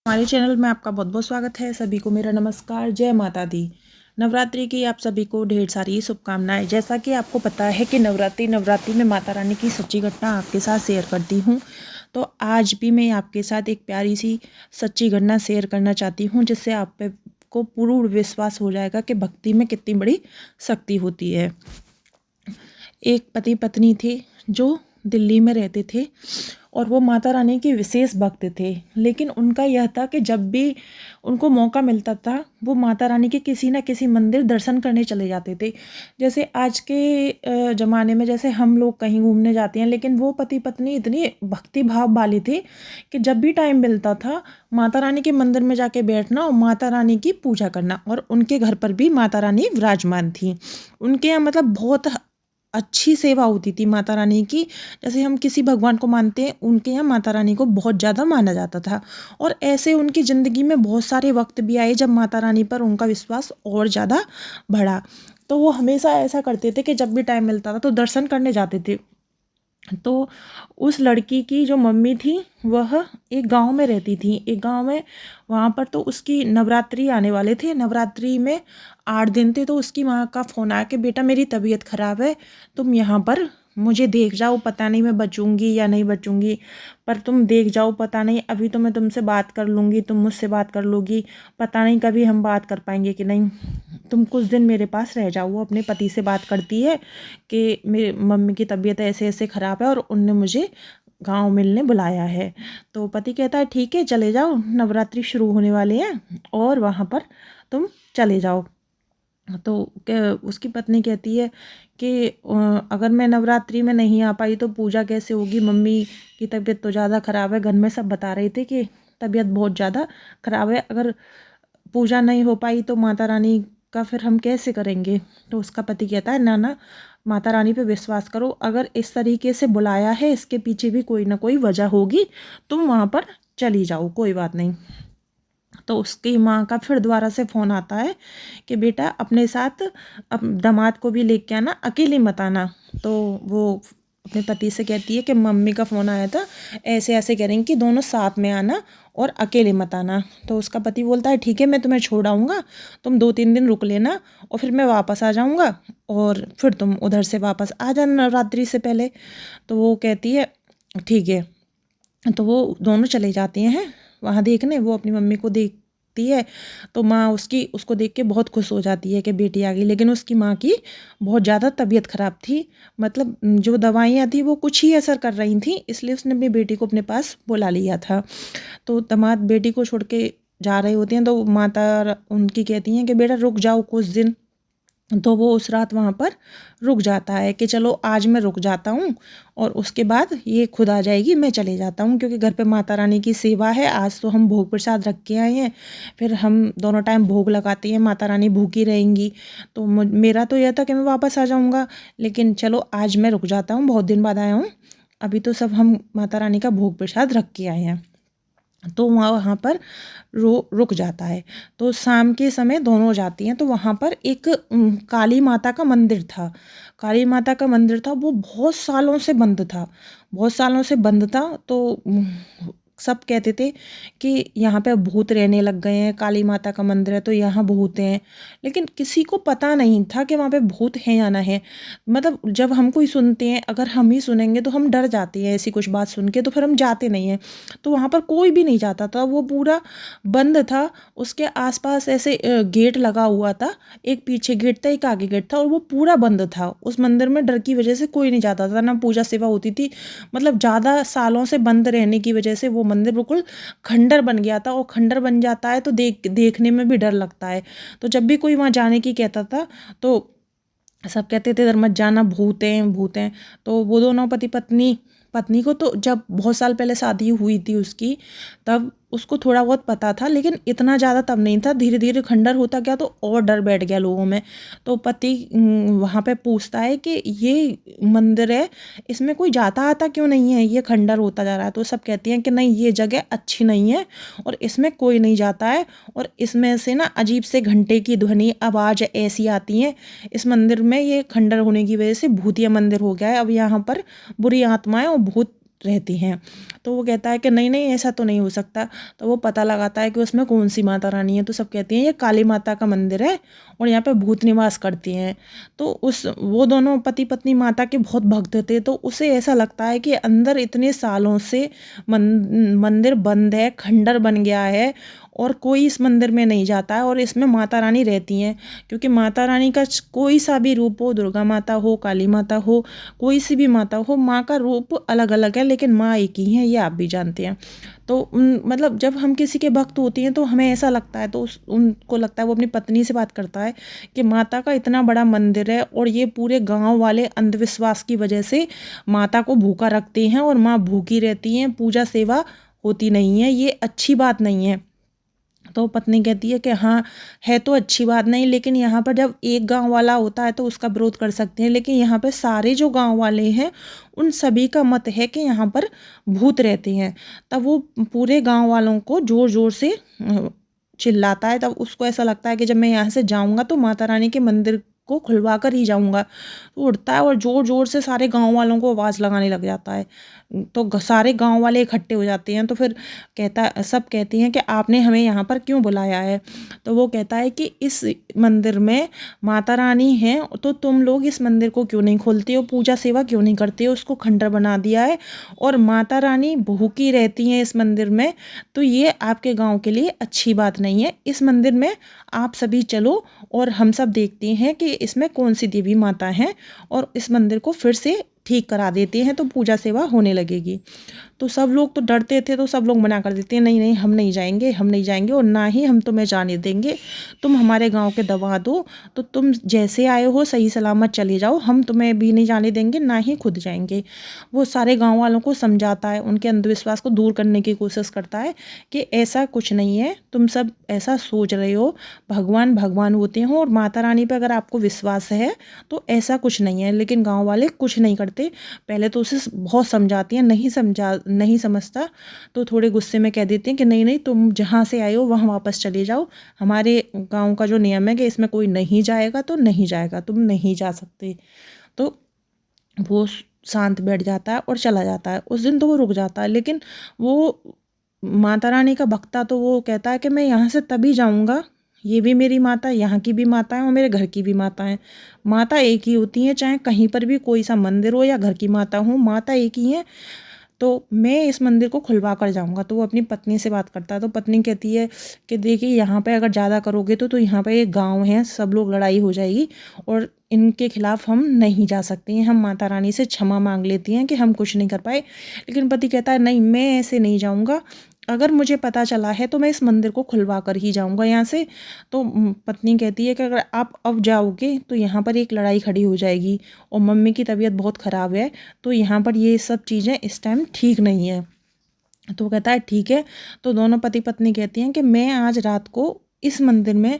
हमारे चैनल में आपका बहुत बहुत स्वागत है। सभी को मेरा नमस्कार, जय माता दी। नवरात्रि की आप सभी को ढेर सारी शुभकामनाएं। जैसा कि आपको पता है कि नवरात्रि में माता रानी की सच्ची घटना आपके साथ शेयर करती हूँ, तो आज भी मैं आपके साथ एक प्यारी सी सच्ची घटना शेयर करना चाहती हूँ, जिससे आप पे को पूर्ण विश्वास हो जाएगा कि भक्ति में कितनी बड़ी शक्ति होती है। एक पति पत्नी थे जो दिल्ली में रहते थे और वो माता रानी के विशेष भक्त थे, लेकिन उनका यह था कि जब भी उनको मौका मिलता था वो माता रानी के किसी न किसी मंदिर दर्शन करने चले जाते थे। जैसे आज के ज़माने में जैसे हम लोग कहीं घूमने जाते हैं, लेकिन वो पति पत्नी इतनी भक्ति भाव वाले थे कि जब भी टाइम मिलता था माता रानी के मंदिर में जाके बैठना और माता रानी की पूजा करना। और उनके घर पर भी माता रानी विराजमान थी। उनके यहाँ मतलब बहुत अच्छी सेवा होती थी माता रानी की। जैसे हम किसी भगवान को मानते हैं, उनके यहाँ माता रानी को बहुत ज़्यादा माना जाता था। और ऐसे उनकी ज़िंदगी में बहुत सारे वक्त भी आए जब माता रानी पर उनका विश्वास और ज़्यादा बढ़ा। तो वो हमेशा ऐसा करते थे कि जब भी टाइम मिलता था तो दर्शन करने जाते थे। तो उस लड़की की जो मम्मी थी वह एक गांव में रहती थी, एक गांव में। वहाँ पर तो उसकी नवरात्रि आने वाले थे। नवरात्रि में 8 दिन थे, तो उसकी माँ का फ़ोन आया कि बेटा मेरी तबीयत ख़राब है, तुम यहाँ पर मुझे देख जाओ। पता नहीं मैं बचूंगी या नहीं बचूंगी, पर तुम देख जाओ। पता नहीं अभी तो मैं तुमसे बात कर लूँगी, तुम मुझसे बात कर लोगी, पता नहीं कभी हम बात कर पाएंगे कि नहीं। तुम कुछ दिन मेरे पास रह जाओ। वो अपने पति से बात करती है कि मेरे मम्मी की तबीयत ऐसे ऐसे ख़राब है और उनने मुझे गांव मिलने बुलाया है। तो पति कहता है ठीक है चले जाओ, नवरात्रि शुरू होने वाले हैं और वहाँ पर तुम चले जाओ। तो उसकी पत्नी कहती है कि अगर मैं नवरात्रि में नहीं आ पाई तो पूजा कैसे होगी। मम्मी की तबीयत तो ज़्यादा ख़राब है, घर में सब बता रहे थे कि तबीयत बहुत ज़्यादा ख़राब है, अगर पूजा नहीं हो पाई तो माता रानी का फिर हम कैसे करेंगे। तो उसका पति कहता है ना ना, माता रानी पे विश्वास करो, अगर इस तरीके से बुलाया है इसके पीछे भी कोई ना कोई वजह होगी, तुम वहाँ पर चली जाओ, कोई बात नहीं। तो उसकी माँ का फिर दोबारा से फ़ोन आता है कि बेटा अपने साथ दामाद को भी लेके आना, अकेली मत आना। तो वो अपने पति से कहती है कि मम्मी का फ़ोन आया था, ऐसे ऐसे कह रही हैं कि दोनों साथ में आना और अकेले मत आना। तो उसका पति बोलता है ठीक है मैं तुम्हें छोड़ आऊँगा, तुम 2-3 दिन रुक लेना और फिर मैं वापस आ जाऊँगा और फिर तुम उधर से वापस आ जाना नवरात्रि से पहले। तो वो कहती है ठीक है। तो वो दोनों चले जाते हैं वहाँ देखने। वो अपनी मम्मी को देखती है तो माँ उसको देख के बहुत खुश हो जाती है कि बेटी आ गई। लेकिन उसकी माँ की बहुत ज़्यादा तबीयत ख़राब थी, मतलब जो दवाइयाँ थी वो कुछ ही असर कर रही थी, इसलिए उसने अपनी बेटी को अपने पास बुला लिया था। तो दामाद बेटी को छोड़ के जा रहे होते हैं तो माता उनकी कहती हैं कि बेटा रुक जाओ कुछ दिन। तो वो उस रात वहाँ पर रुक जाता है कि चलो आज मैं रुक जाता हूँ और उसके बाद ये खुद आ जाएगी, मैं चले जाता हूँ, क्योंकि घर पे माता रानी की सेवा है। आज तो हम भोग प्रसाद रख के आए हैं, फिर हम दोनों टाइम भोग लगाते हैं, माता रानी भूखी रहेंगी। तो मेरा तो यह था कि मैं वापस आ जाऊँगा, लेकिन चलो आज मैं रुक जाता हूँ, बहुत दिन बाद आया हूँ, अभी तो सब हम माता रानी का भोग प्रसाद रख के आए हैं। तो वहाँ पर रुक जाता है। तो शाम के समय दोनों जाती हैं तो वहाँ पर एक काली माता का मंदिर था। काली माता का मंदिर था, वो बहुत सालों से बंद था, बहुत सालों से बंद था। तो सब कहते थे कि यहाँ पे भूत रहने लग गए हैं, काली माता का मंदिर है तो यहाँ भूत हैं, लेकिन किसी को पता नहीं था कि वहाँ पे भूत हैं या ना है। मतलब जब हम कोई सुनते हैं, अगर हम ही सुनेंगे तो हम डर जाते हैं, ऐसी कुछ बात सुन के तो फिर हम जाते नहीं हैं। तो वहाँ पर कोई भी नहीं जाता था, वो पूरा बंद था। उसके आसपास ऐसे गेट लगा हुआ था, एक पीछे गेट था एक आगे गेट था, और वो पूरा बंद था। उस मंदिर में डर की वजह से कोई नहीं जाता था, ना पूजा सेवा होती थी। मतलब ज़्यादा सालों से बंद रहने की वजह से वो मंदिर बिल्कुल खंडर बन गया था, और खंडर बन जाता है तो देखने में भी डर लगता है। तो जब भी कोई वहाँ जाने की कहता था तो सब कहते थे इधर मत जाना, भूत हैं भूत हैं। तो वो दोनों पति पत्नी, पत्नी को तो जब बहुत साल पहले शादी हुई थी उसकी, तब उसको थोड़ा बहुत पता था, लेकिन इतना ज़्यादा तब नहीं था। धीरे धीरे खंडर होता गया तो और डर बैठ गया लोगों में। तो पति वहाँ पे पूछता है कि ये मंदिर है, इसमें कोई जाता आता क्यों नहीं है, ये खंडर होता जा रहा है। तो सब कहती हैं कि नहीं ये जगह अच्छी नहीं है और इसमें कोई नहीं जाता है, और इसमें से ना अजीब से घंटे की ध्वनि आवाज़ ऐसी आती है। इस मंदिर में ये खंडर होने की वजह से भूतिया मंदिर हो गया है, अब यहाँ पर बुरी आत्माएं और भूत रहती हैं। तो वो कहता है कि नहीं नहीं ऐसा तो नहीं हो सकता। तो वो पता लगाता है कि उसमें कौन सी माता रानी है। तो सब कहती हैं ये काली माता का मंदिर है और यहाँ पे भूत निवास करती हैं। तो उस वो दोनों पति पत्नी माता के बहुत भक्त थे। तो उसे ऐसा लगता है कि अंदर इतने सालों से मंदिर बंद है, खंडर बन गया है और कोई इस मंदिर में नहीं जाता है और इसमें माता रानी रहती हैं। क्योंकि माता रानी का कोई सा भी रूप हो, दुर्गा माता हो, काली माता हो, कोई सी भी माता हो, माँ का रूप अलग अलग है लेकिन माँ एक ही है, ये आप भी जानते हैं। तो मतलब जब हम किसी के भक्त होती हैं तो हमें ऐसा लगता है, तो उनको लगता है, वो अपनी पत्नी से बात करता है कि माता का इतना बड़ा मंदिर है और ये पूरे गांव वाले अंधविश्वास की वजह से माता को भूखा रखते हैं और माँ भूखी रहती हैं, पूजा सेवा होती नहीं है, ये अच्छी बात नहीं है। तो पत्नी कहती है कि हाँ, है तो अच्छी बात नहीं, लेकिन यहाँ पर जब एक गांव वाला होता है तो उसका विरोध कर सकते हैं, लेकिन यहाँ पर सारे जो गांव वाले हैं उन सभी का मत है कि यहाँ पर भूत रहते हैं। तब वो पूरे गांव वालों को जोर जोर से चिल्लाता है। तब उसको ऐसा लगता है कि जब मैं यहाँ से जाऊँगा तो माता रानी के मंदिर को खुलवा कर ही जाऊँगा। तो उठता है और ज़ोर ज़ोर से सारे गाँव वालों को आवाज़ लगाने लग जाता है। तो सारे गाँव वाले इकट्ठे हो जाते हैं। तो फिर सब कहती हैं कि आपने हमें यहाँ पर क्यों बुलाया है। तो वो कहता है कि इस मंदिर में माता रानी हैं, तो तुम लोग इस मंदिर को क्यों नहीं खोलते हो, पूजा सेवा क्यों नहीं करते हो, उसको खंडर बना दिया है और माता रानी भूखी रहती हैं इस मंदिर में। तो ये आपके गाँव के लिए अच्छी बात नहीं है। इस मंदिर में आप सभी चलो और हम सब देखते हैं कि इसमें कौन सी देवी माता हैं और इस मंदिर को फिर से ठीक करा देते हैं तो पूजा सेवा होने लगेगी। तो सब लोग तो डरते थे, तो सब लोग मना कर देते हैं, नहीं नहीं हम नहीं जाएंगे, हम नहीं जाएंगे और ना ही हम तुम्हें जाने देंगे। तुम हमारे गांव के दबा दो, तो तुम जैसे आए हो सही सलामत चले जाओ, हम तुम्हें भी नहीं जाने देंगे, ना ही खुद जाएंगे। वो सारे गाँव वालों को समझाता है, उनके अंधविश्वास को दूर करने की कोशिश करता है कि ऐसा कुछ नहीं है, तुम सब ऐसा सोच रहे हो, भगवान भगवान होते हैं और माता रानी पर अगर आपको विश्वास है तो ऐसा कुछ नहीं है। लेकिन गाँव वाले कुछ नहीं करते। पहले तो उसे बहुत समझाती हैं, नहीं समझता, तो थोड़े गुस्से में कह देते हैं कि नहीं नहीं तुम जहाँ से आए हो वहाँ वापस चले जाओ, हमारे गांव का जो नियम है कि इसमें कोई नहीं जाएगा तो नहीं जाएगा, तुम नहीं जा सकते। तो वो शांत बैठ जाता है और चला जाता है। उस दिन तो वो रुक जाता है, लेकिन वो माता रानी का भक्ता तो वो कहता है कि मैं यहाँ से तभी जाऊँगा, ये भी मेरी माता, यहाँ की भी माता है और मेरे घर की भी माता है। माता एक ही होती हैं, चाहे कहीं पर भी कोई सा मंदिर हो या घर की माता हो, माता एक ही है। तो मैं इस मंदिर को खुलवा कर जाऊँगा। तो वो अपनी पत्नी से बात करता है। तो पत्नी कहती है कि देखिए यहाँ पे अगर ज़्यादा करोगे तो यहाँ पे एक गाँव है, सब लोग लड़ाई हो जाएगी और इनके खिलाफ हम नहीं जा सकते हैं। हम माता रानी से क्षमा मांग लेती हैं कि हम कुछ नहीं कर पाए। लेकिन पति कहता है नहीं, मैं ऐसे नहीं जाऊँगा, अगर मुझे पता चला है तो मैं इस मंदिर को खुलवा कर ही जाऊँगा यहाँ से। तो पत्नी कहती है कि अगर आप अब जाओगे तो यहाँ पर एक लड़ाई खड़ी हो जाएगी और मम्मी की तबीयत बहुत ख़राब है, तो यहाँ पर ये सब चीज़ें इस टाइम ठीक नहीं है। तो वो कहता है ठीक है। तो दोनों पति पत्नी कहती हैं कि मैं आज रात को इस मंदिर में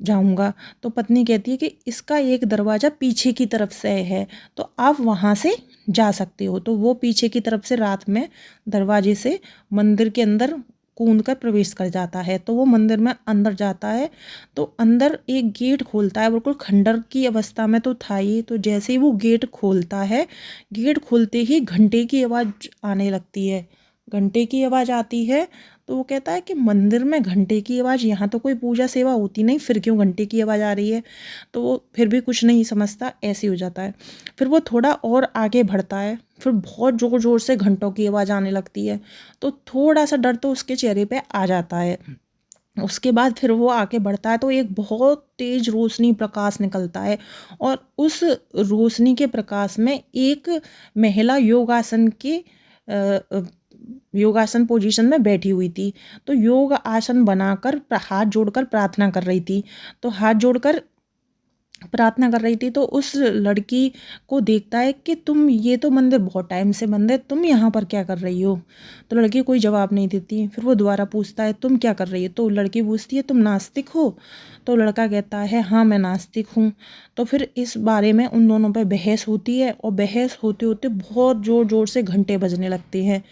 जाऊंगा। तो पत्नी कहती है कि इसका एक दरवाज़ा पीछे की तरफ से है, तो आप वहाँ से जा सकते हो। तो वो पीछे की तरफ से रात में दरवाजे से मंदिर के अंदर कूद कर प्रवेश कर जाता है। तो वो मंदिर में अंदर जाता है, तो अंदर एक गेट खोलता है, बिल्कुल खंडर की अवस्था में तो था ही। तो जैसे ही वो गेट खोलता है, गेट खोलते ही घंटे की आवाज़ आने लगती है। घंटे की आवाज़ आती है तो वो कहता है कि मंदिर में घंटे की आवाज़, यहाँ तो कोई पूजा सेवा होती नहीं, फिर क्यों घंटे की आवाज़ आ रही है। तो वो फिर भी कुछ नहीं समझता, ऐसे हो जाता है। फिर वो थोड़ा और आगे बढ़ता है, फिर बहुत ज़ोर ज़ोर से घंटों की आवाज़ आने लगती है। तो थोड़ा सा डर तो उसके चेहरे पे आ जाता है। उसके बाद फिर वो आगे बढ़ता है तो एक बहुत तेज रोशनी प्रकाश निकलता है और उस रोशनी के प्रकाश में एक महिला योगासन पोजीशन में बैठी हुई थी। तो योग आसन बनाकर हाथ जोड़कर प्रार्थना कर रही थी। तो हाथ जोड़कर प्रार्थना कर रही थी, तो उस लड़की को देखता है कि तुम, ये तो मंदिर बहुत टाइम से बंद है, तुम यहाँ पर क्या कर रही हो। तो लड़की कोई जवाब नहीं देती। फिर वो दोबारा पूछता है तुम क्या कर रही हो। तो लड़की पूछती है तुम नास्तिक हो। तो लड़का कहता है हाँ मैं नास्तिक हूँ। तो फिर इस बारे में उन दोनों पर बहस होती है और बहस होते होते बहुत ज़ोर ज़ोर से घंटे बजने लगते हैं।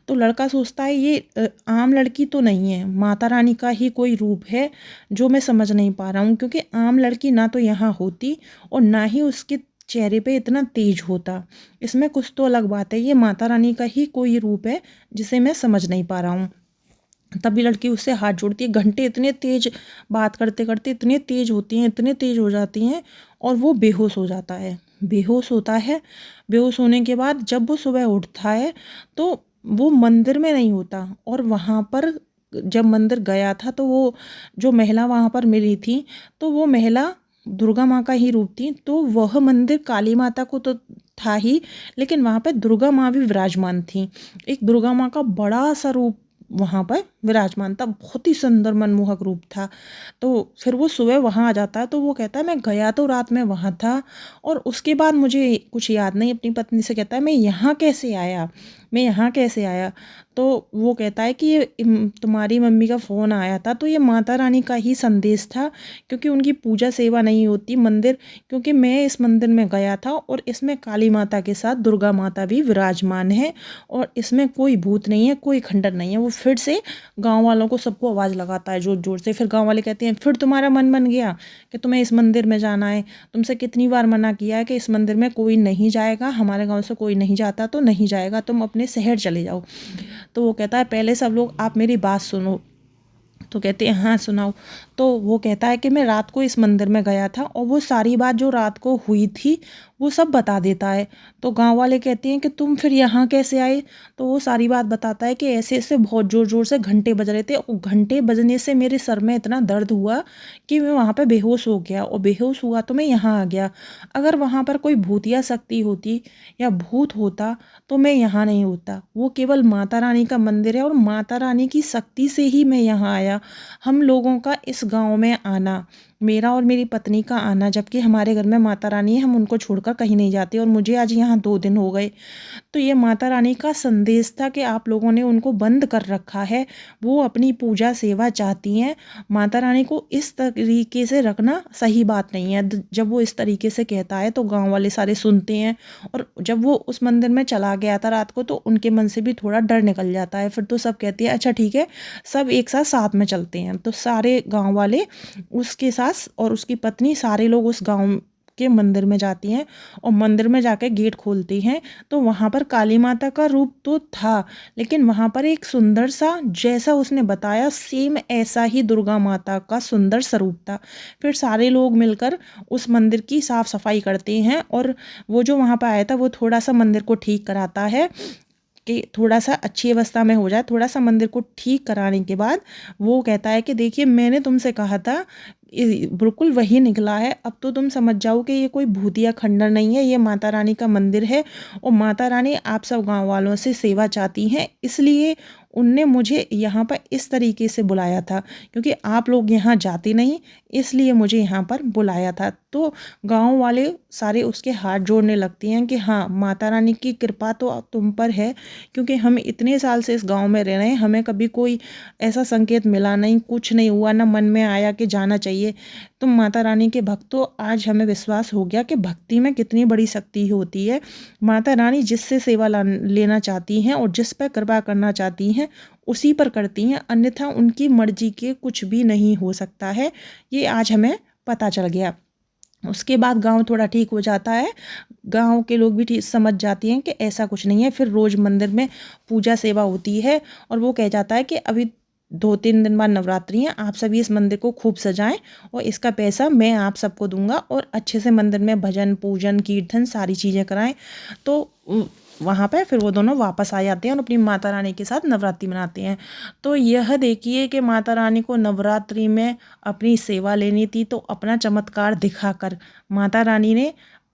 तो लड़का सोचता है ये आम लड़की तो नहीं है, माता रानी का ही कोई रूप है जो मैं समझ नहीं पा रहा हूँ, क्योंकि आम लड़की ना तो यहाँ होती और ना ही उसके चेहरे पे इतना तेज होता। इसमें कुछ तो अलग बात है, ये माता रानी का ही कोई रूप है जिसे मैं समझ नहीं पा रहा हूँ। तभी लड़की उससे हाथ जोड़ती है। घंटे इतने तेज बात करते करते इतने तेज होती हैं, इतने तेज हो जाती हैं, और वो बेहोश हो जाता है। बेहोश होता है। बेहोश होने के बाद जब वो सुबह उठता है तो वो मंदिर में नहीं होता, और वहाँ पर जब मंदिर गया था तो वो जो महिला वहाँ पर मिली थी, तो वो महिला दुर्गा माँ का ही रूप थी। तो वह मंदिर काली माता को तो था ही, लेकिन वहाँ पे दुर्गा माँ भी विराजमान थी। एक दुर्गा माँ का बड़ा सा रूप वहाँ पर विराजमान था, बहुत ही सुंदर मनमोहक रूप था। तो फिर वो सुबह वहाँ आ जाता है, तो वो कहता है मैं गया तो रात में वहाँ था, और उसके बाद मुझे कुछ याद नहीं। अपनी पत्नी से कहता है मैं यहाँ कैसे आया, मैं यहाँ कैसे आया। तो वो कहता है कि ये तुम्हारी मम्मी का फ़ोन आया था, तो ये माता रानी का ही संदेश था, क्योंकि उनकी पूजा सेवा नहीं होती मंदिर, क्योंकि मैं इस मंदिर में गया था और इसमें काली माता के साथ दुर्गा माता भी विराजमान है, और इसमें कोई भूत नहीं है, कोई खंडर नहीं है। वो फिर से गांव वालों को सबको आवाज़ लगाता है जोर जोर से। फिर गांव वाले कहते हैं फिर तुम्हारा मन बन गया कि तुम्हें इस मंदिर में जाना है, तुमसे कितनी बार मना किया है कि इस मंदिर में कोई नहीं जाएगा, हमारे गांव से कोई नहीं जाता तो नहीं जाएगा, तुम अपने शहर चले जाओ। तो वो कहता है पहले सब लोग आप मेरी बात सुनो। तो कहते हैं हाँ सुनाओ। तो वो कहता है कि मैं रात को इस मंदिर में गया था, और वो सारी बात जो रात को हुई थी वो सब बता देता है। तो गांव वाले कहते हैं कि तुम फिर यहाँ कैसे आए। तो वो सारी बात बताता है कि ऐसे ऐसे बहुत ज़ोर ज़ोर से घंटे बज रहे थे, और घंटे बजने से मेरे सर में इतना दर्द हुआ कि मैं वहाँ पे बेहोश हो गया, और बेहोश हुआ तो मैं यहाँ आ गया। अगर वहाँ पर कोई भूतिया शक्ति होती या भूत होता तो मैं यहाँ नहीं होता। वो केवल माता रानी का मंदिर है, और माता रानी की शक्ति से ही मैं यहाँ आया। हम लोगों का इस गांव में आना, मेरा और मेरी पत्नी का आना, जबकि हमारे घर में माता रानी है, हम उनको छोड़कर कहीं नहीं जाते, और मुझे आज यहाँ 2 दिन हो गए। तो ये माता रानी का संदेश था कि आप लोगों ने उनको बंद कर रखा है, वो अपनी पूजा सेवा चाहती हैं। माता रानी को इस तरीके से रखना सही बात नहीं है। जब वो इस तरीके से कहता है तो गांव वाले सारे सुनते हैं, और जब वो उस मंदिर में चला गया था रात को तो उनके मन से भी थोड़ा डर निकल जाता है। फिर तो सब कहते हैं अच्छा ठीक है, सब एक साथ साथ में चलते हैं। तो सारे गांव वाले, उसके सास और उसकी पत्नी, सारे लोग उस गांव के मंदिर में जाती हैं, और मंदिर में जाकर गेट खोलती हैं। तो वहाँ पर काली माता का रूप तो था, लेकिन वहाँ पर एक सुंदर सा, जैसा उसने बताया सेम ऐसा ही दुर्गा माता का सुंदर स्वरूप था। फिर सारे लोग मिलकर उस मंदिर की साफ सफाई करते हैं, और वो जो वहाँ पर आया था वो थोड़ा सा मंदिर को ठीक कराता है कि थोड़ा सा अच्छी अवस्था में हो जाए। थोड़ा सा मंदिर को ठीक कराने के बाद वो कहता है कि देखिए मैंने तुमसे कहा था, बिल्कुल वही निकला है। अब तो तुम समझ जाओ कि ये कोई भूतिया खंडर नहीं है, ये माता रानी का मंदिर है, और माता रानी आप सब गांव वालों से सेवा चाहती हैं, इसलिए उनने मुझे यहाँ पर इस तरीके से बुलाया था, क्योंकि आप लोग यहाँ जाते नहीं, इसलिए मुझे यहाँ पर बुलाया था। तो गांव वाले सारे उसके हाथ जोड़ने लगते हैं कि हाँ माता रानी की कृपा तो तुम पर है, क्योंकि हम इतने साल से इस गांव में रह रहे हैं, हमें कभी कोई ऐसा संकेत मिला नहीं, कुछ नहीं हुआ, ना मन में आया कि जाना चाहिए। तुम माता रानी के भक्त हो, आज हमें विश्वास हो गया कि भक्ति में कितनी बड़ी शक्ति होती है। माता रानी जिससे सेवा लेना चाहती हैं और जिस पर कृपा करना चाहती हैं उसी पर करती हैं, अन्यथा उनकी मर्जी के कुछ भी नहीं हो सकता है। ये आज हमें पता चल गया। उसके बाद गांव थोड़ा ठीक हो जाता है, गांव के लोग भी ठीक समझ जाती हैं कि ऐसा कुछ नहीं है। फिर रोज़ मंदिर में पूजा सेवा होती है, और वो कह जाता है कि अभी 2-3 दिन बाद नवरात्रि हैं, आप सभी इस मंदिर को खूब सजाएं, और इसका पैसा मैं आप सबको दूंगा, और अच्छे से मंदिर में भजन पूजन कीर्तन सारी चीज़ें कराएं। तो वहाँ पे फिर वो दोनों वापस आ जाते हैं और अपनी माता रानी के साथ नवरात्रि मनाते हैं। तो यह देखिए कि माता रानी को नवरात्रि में अपनी सेवा लेनी थी, तो अपना चमत्कार दिखाकर माता रानी ने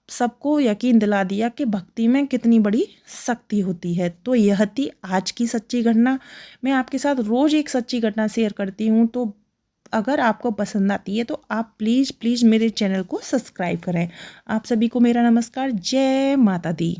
सबको यकीन दिला दिया कि भक्ति में कितनी बड़ी शक्ति होती है। तो यह थी आज की सच्ची घटना। मैं आपके साथ रोज़ एक सच्ची घटना शेयर करती हूँ, तो अगर आपको पसंद आती है तो आप प्लीज़ प्लीज़ मेरे चैनल को सब्सक्राइब करें। आप सभी को मेरा नमस्कार। जय माता दी।